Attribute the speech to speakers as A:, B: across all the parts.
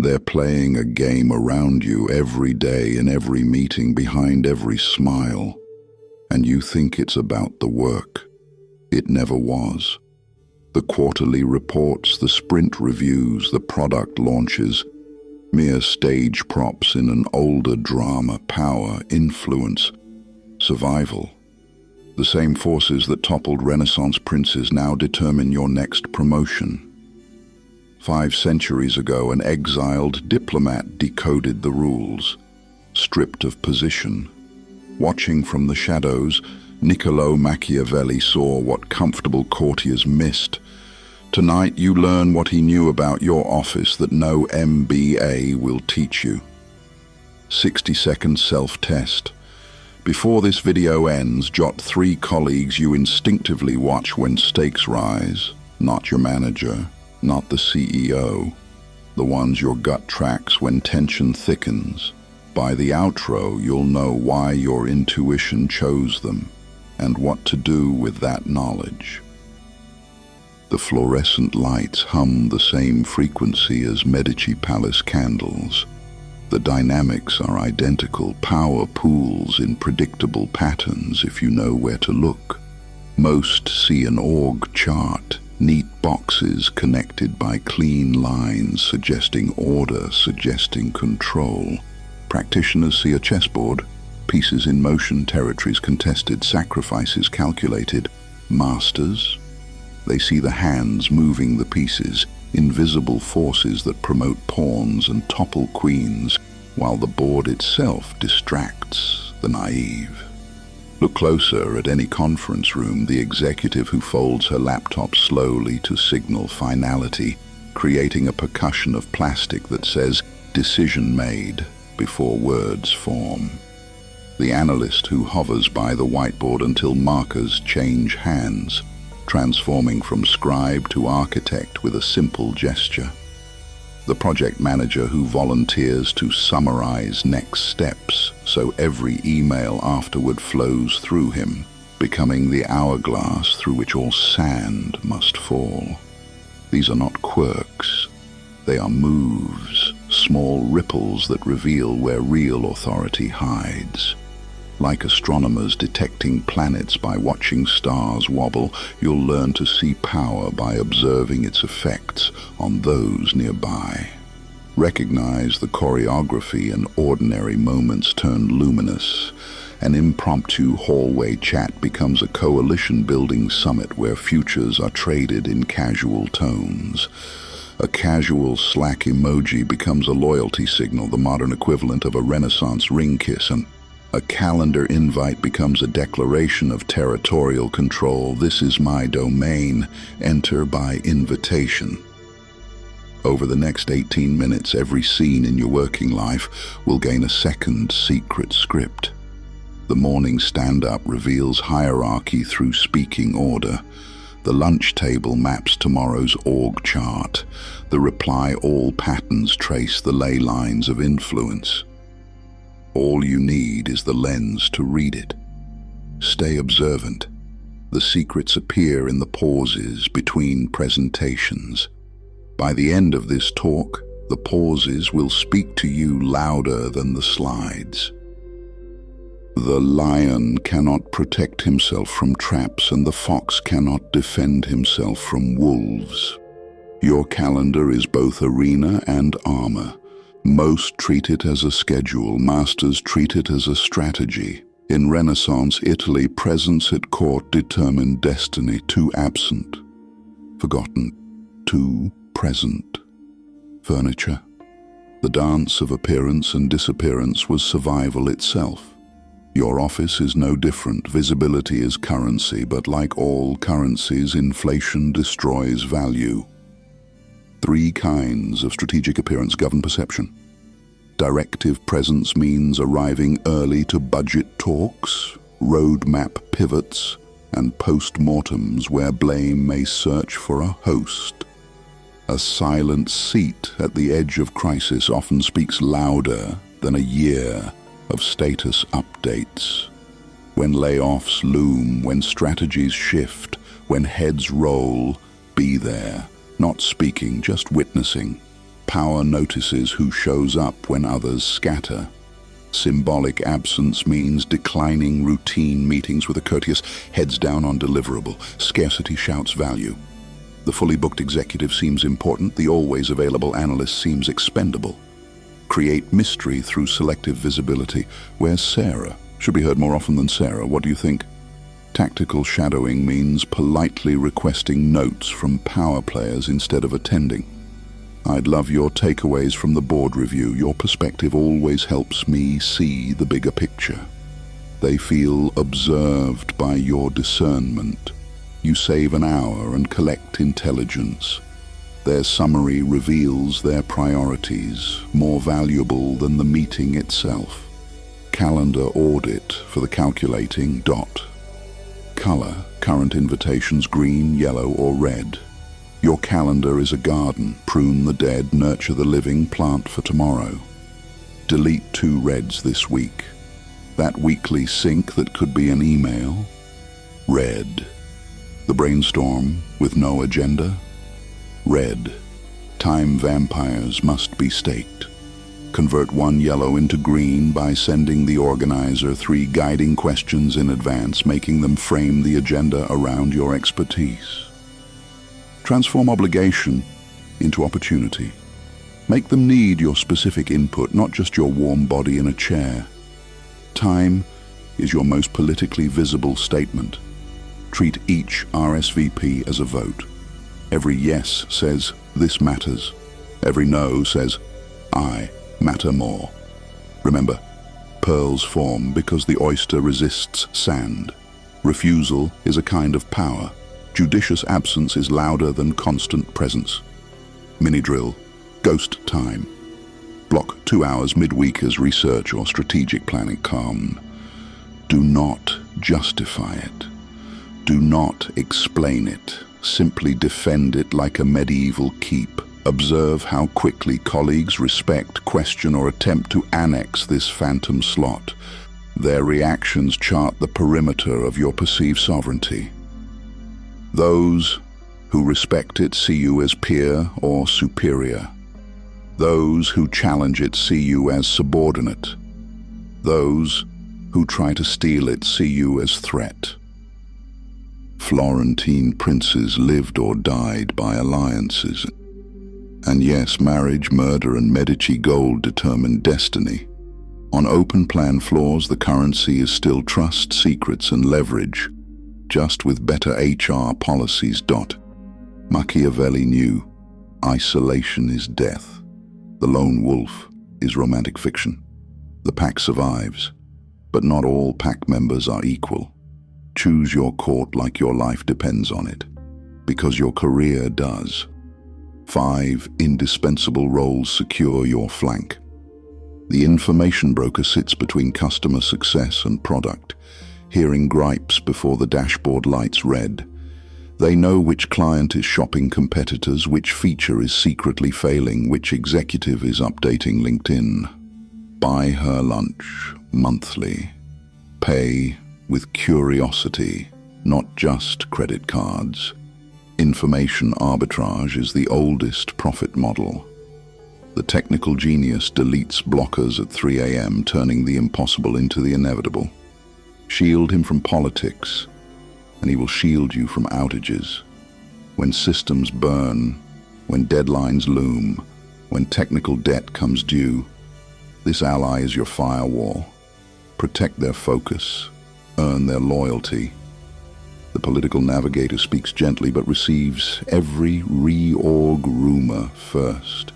A: They're playing a game around you every day, in every meeting, behind every smile. And you think it's about the work. It never was. The quarterly reports, the sprint reviews, the product launches, mere stage props in an older drama. Power, influence, survival. The same forces that toppled Renaissance princes now determine your next promotion. 5 centuries ago, an exiled diplomat decoded the rules, stripped of position. Watching from the shadows, Niccolò Machiavelli saw what comfortable courtiers missed. Tonight you learn what he knew about your office that no MBA will teach you. 60-second self-test. Before this video ends, jot 3 colleagues you instinctively watch when stakes rise. Not your manager, not the CEO. The ones your gut tracks when tension thickens. By the outro, you'll know why your intuition chose them and what to do with that knowledge. The fluorescent lights hum the same frequency as Medici Palace candles. The dynamics are identical, power pools in predictable patterns if you know where to look. Most see an org chart, neat boxes connected by clean lines, suggesting order, suggesting control. Practitioners see a chessboard, pieces in motion, territories contested, sacrifices calculated. Masters, they see the hands moving the pieces, invisible forces that promote pawns and topple queens, while the board itself distracts the naive. Look closer at any conference room, the executive who folds her laptop slowly to signal finality, creating a percussion of plastic that says, "Decision made," before words form. The analyst who hovers by the whiteboard until markers change hands, transforming from scribe to architect with a simple gesture. The project manager who volunteers to summarize next steps so every email afterward flows through him, becoming the hourglass through which all sand must fall. These are not quirks. They are moves, small ripples that reveal where real authority hides. Like astronomers detecting planets by watching stars wobble, you'll learn to see power by observing its effects on those nearby. Recognize the choreography, and ordinary moments turn luminous. An impromptu hallway chat becomes a coalition-building summit where futures are traded in casual tones. A casual Slack emoji becomes a loyalty signal, the modern equivalent of a Renaissance ring kiss, and a calendar invite becomes a declaration of territorial control. This is my domain. Enter by invitation. Over the next 18 minutes, every scene in your working life will gain a second secret script. The morning stand-up reveals hierarchy through speaking order. The lunch table maps tomorrow's org chart. The reply all patterns trace the ley lines of influence. All you need is the lens to read it. Stay observant. The secrets appear in the pauses between presentations. By the end of this talk, the pauses will speak to you louder than the slides. The lion cannot protect himself from traps, and the fox cannot defend himself from wolves. Your calendar is both arena and armor. Most treat it as a schedule, masters treat it as a strategy. In Renaissance Italy, presence at court determined destiny. Too absent, forgotten, too present. Furniture. The dance of appearance and disappearance was survival itself. Your office is no different. Visibility is currency, but like all currencies, inflation destroys value. 3 kinds of strategic appearance govern perception. Directive presence means arriving early to budget talks, roadmap pivots, and post-mortems where blame may search for a host. A silent seat at the edge of crisis often speaks louder than a year of status updates. When layoffs loom, when strategies shift, when heads roll, be there. Not speaking, just witnessing. Power notices who shows up when others scatter. Symbolic absence means declining routine meetings with a courteous heads down on deliverable. Scarcity shouts value. The fully booked executive seems important, the always available analyst seems expendable. Create mystery through selective visibility. Where's Sarah? Should be heard more often than Sarah. What do you think? Tactical shadowing means politely requesting notes from power players instead of attending. I'd love your takeaways from the board review. Your perspective always helps me see the bigger picture. They feel observed by your discernment. You save an hour and collect intelligence. Their summary reveals their priorities, more valuable than the meeting itself. Calendar audit for the calculating dot. Color, current invitations green, yellow, or red. Your calendar is a garden. Prune the dead, nurture the living, plant for tomorrow. Delete 2 reds this week. That weekly sync that could be an email. Red. The brainstorm with no agenda. Red. Time vampires must be staked. Convert 1 yellow into green by sending the organizer 3 guiding questions in advance, making them frame the agenda around your expertise. Transform obligation into opportunity. Make them need your specific input, not just your warm body in a chair. Time is your most politically visible statement. Treat each RSVP as a vote. Every yes says, this matters. Every no says, I matter more. Remember, pearls form because the oyster resists sand. Refusal is a kind of power. Judicious absence is louder than constant presence. Mini drill, ghost time. Block 2 hours midweek as research or strategic planning. Calm. Do not justify it. Do not explain it. Simply defend it like a medieval keep. Observe how quickly colleagues respect, question, or attempt to annex this phantom slot. Their reactions chart the perimeter of your perceived sovereignty. Those who respect it see you as peer or superior. Those who challenge it see you as subordinate. Those who try to steal it see you as threat. Florentine princes lived or died by alliances. And yes, marriage, murder, and Medici gold determined destiny. On open plan floors, the currency is still trust, secrets, and leverage, just with better HR policies. Machiavelli knew isolation is death. The lone wolf is romantic fiction. The pack survives, but not all pack members are equal. Choose your court like your life depends on it, because your career does. 5 indispensable roles secure your flank. The information broker sits between customer success and product, hearing gripes before the dashboard lights red. They know which client is shopping competitors, which feature is secretly failing, which executive is updating LinkedIn. Buy her lunch monthly. Pay with curiosity, not just credit cards. Information arbitrage is the oldest profit model. The technical genius deletes blockers at 3 a.m., turning the impossible into the inevitable. Shield him from politics, and he will shield you from outages. When systems burn, when deadlines loom, when technical debt comes due, this ally is your firewall. Protect their focus, earn their loyalty. The political navigator speaks gently but receives every reorg rumor first.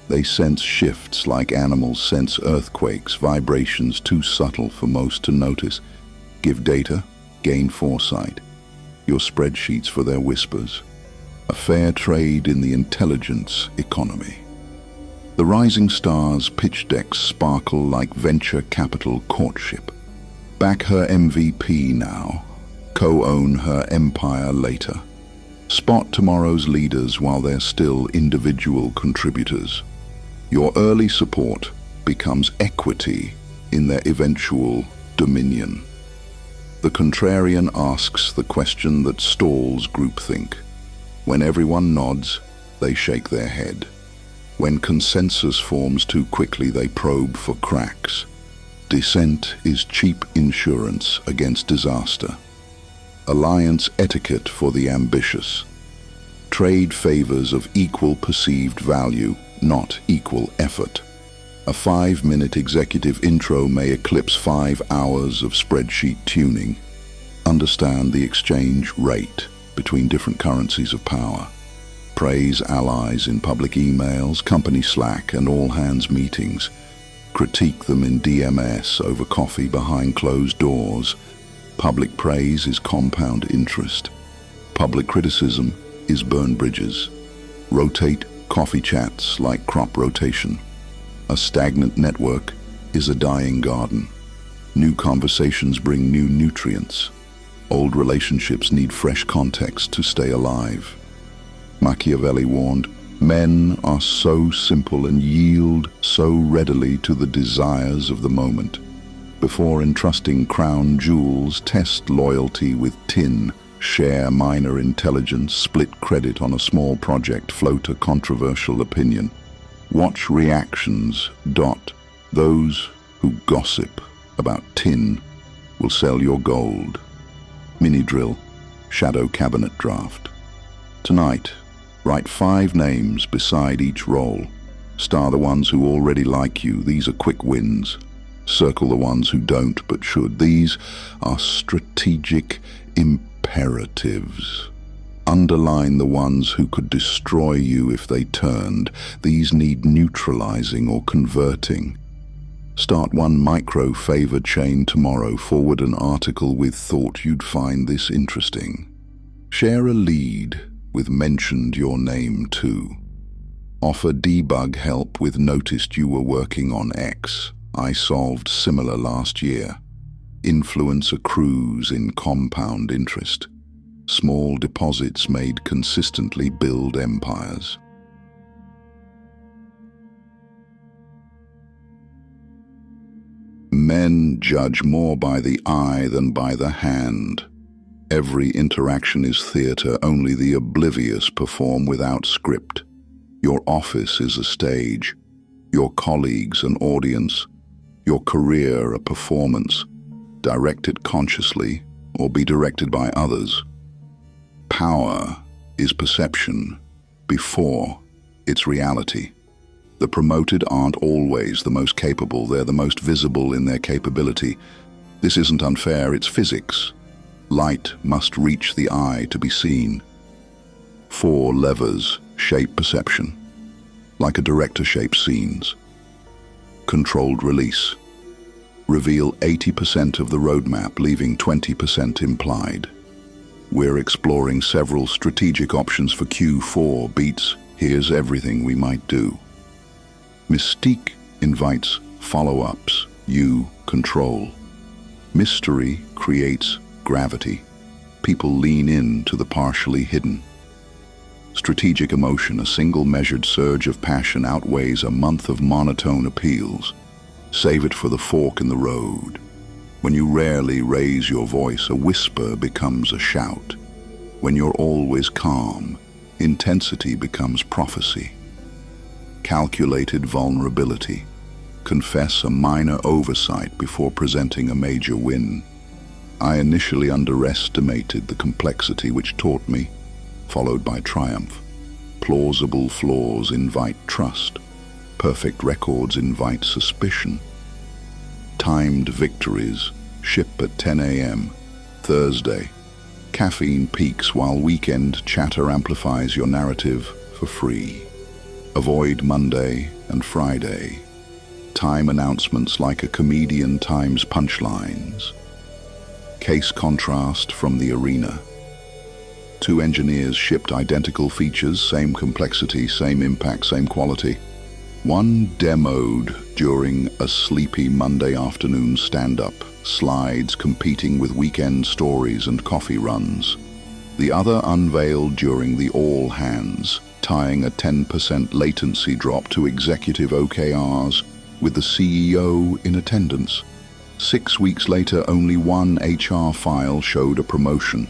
A: They sense shifts like animals sense earthquakes, vibrations too subtle for most to notice. Give data, gain foresight. Your spreadsheets for their whispers. A fair trade in the intelligence economy. The rising stars' pitch decks sparkle like venture capital courtship. Back her MVP now. Co-own her empire later. Spot tomorrow's leaders while they're still individual contributors. Your early support becomes equity in their eventual dominion. The contrarian asks the question that stalls groupthink. When everyone nods, they shake their head. When consensus forms too quickly, they probe for cracks. Dissent is cheap insurance against disaster. Alliance etiquette for the ambitious. Trade favors of equal perceived value, not equal effort. A 5-minute executive intro may eclipse 5 hours of spreadsheet tuning. Understand the exchange rate between different currencies of power. Praise allies in public emails, company Slack, and all-hands meetings. Critique them in DMS over coffee behind closed doors. Public praise is compound interest. Public criticism is burn bridges. Rotate coffee chats like crop rotation. A stagnant network is a dying garden. New conversations bring new nutrients. Old relationships need fresh context to stay alive. Machiavelli warned, "Men are so simple and yield so readily to the desires of the moment. Before entrusting crown jewels, test loyalty with tin, share minor intelligence, split credit on a small project, float a controversial opinion. Watch reactions. Those who gossip about tin will sell your gold." Mini drill, shadow cabinet draft. Tonight, write 5 names beside each role. Star the ones who already like you. These are quick wins. Circle the ones who don't but should. These are strategic imperatives. Underline the ones who could destroy you if they turned. These need neutralizing or converting. Start one micro-favor chain tomorrow. Forward an article with thought you'd find this interesting. Share a lead with mentioned your name too. Offer debug help with noticed you were working on X. I solved similar last year. Influence accrues in compound interest. Small deposits made consistently build empires. Men judge more by the eye than by the hand. Every interaction is theater, only the oblivious perform without script. Your office is a stage, your colleagues an audience, your career a performance. Direct it consciously or be directed by others. Power is perception before it's reality. The promoted aren't always the most capable, they're the most visible in their capability. This isn't unfair, it's physics. Light must reach the eye to be seen. 4 levers shape perception, like a director shapes scenes. Controlled release. Reveal 80% of the roadmap, leaving 20% implied. We're exploring several strategic options for Q4 beats. Here's everything we might do. Mystique invites follow-ups. You control. Mystery creates gravity. People lean in to the partially hidden. Strategic emotion, a single measured surge of passion outweighs a month of monotone appeals. Save it for the fork in the road. When you rarely raise your voice, a whisper becomes a shout. When you're always calm, intensity becomes prophecy. Calculated vulnerability. Confess a minor oversight before presenting a major win. I initially underestimated the complexity which taught me, followed by triumph. Plausible flaws invite trust. Perfect records invite suspicion. Timed victories ship at 10 a.m. Thursday. Caffeine peaks while weekend chatter amplifies your narrative for free. Avoid Monday and Friday. Time announcements like a comedian times punchlines. Case contrast from the arena. 2 engineers shipped identical features, same complexity, same impact, same quality. One demoed during a sleepy Monday afternoon stand-up, slides competing with weekend stories and coffee runs. The other unveiled during the all-hands, tying a 10% latency drop to executive OKRs with the CEO in attendance. 6 weeks later, only one HR file showed a promotion.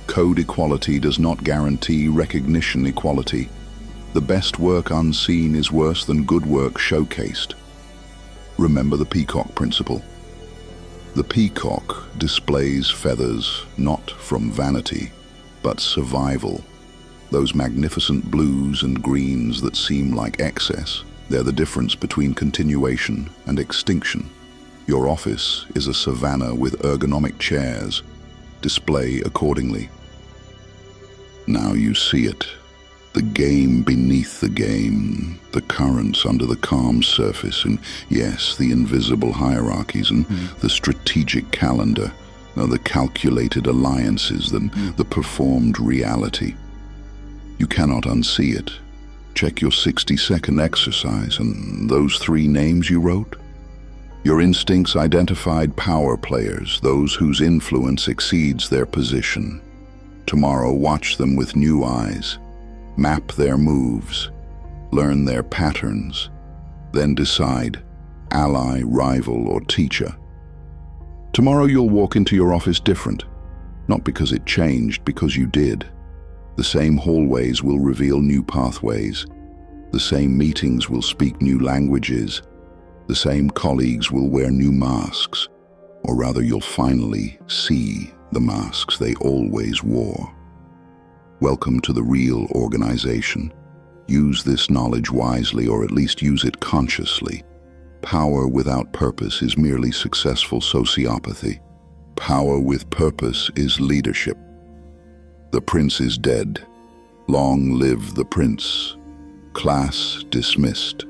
A: Code equality does not guarantee recognition equality. The best work unseen is worse than good work showcased. Remember the peacock principle. The peacock displays feathers not from vanity, but survival. Those magnificent blues and greens that seem like excess, they're the difference between continuation and extinction. Your office is a savanna with ergonomic chairs. Display accordingly. Now you see it. The game beneath the game, the currents under the calm surface, and yes, the invisible hierarchies, and the strategic calendar, the calculated alliances, the performed reality. You cannot unsee it. Check your 60-second exercise and those 3 names you wrote. Your instincts identified power players, those whose influence exceeds their position. Tomorrow, watch them with new eyes. Map their moves, learn their patterns, then decide, ally, rival, or teacher. Tomorrow you'll walk into your office different, not because it changed, because you did. The same hallways will reveal new pathways. The same meetings will speak new languages. The same colleagues will wear new masks, or rather you'll finally see the masks they always wore. Welcome to the real organization. Use this knowledge wisely, or at least use it consciously. Power without purpose is merely successful sociopathy. Power with purpose is leadership. The prince is dead. Long live the prince. Class dismissed.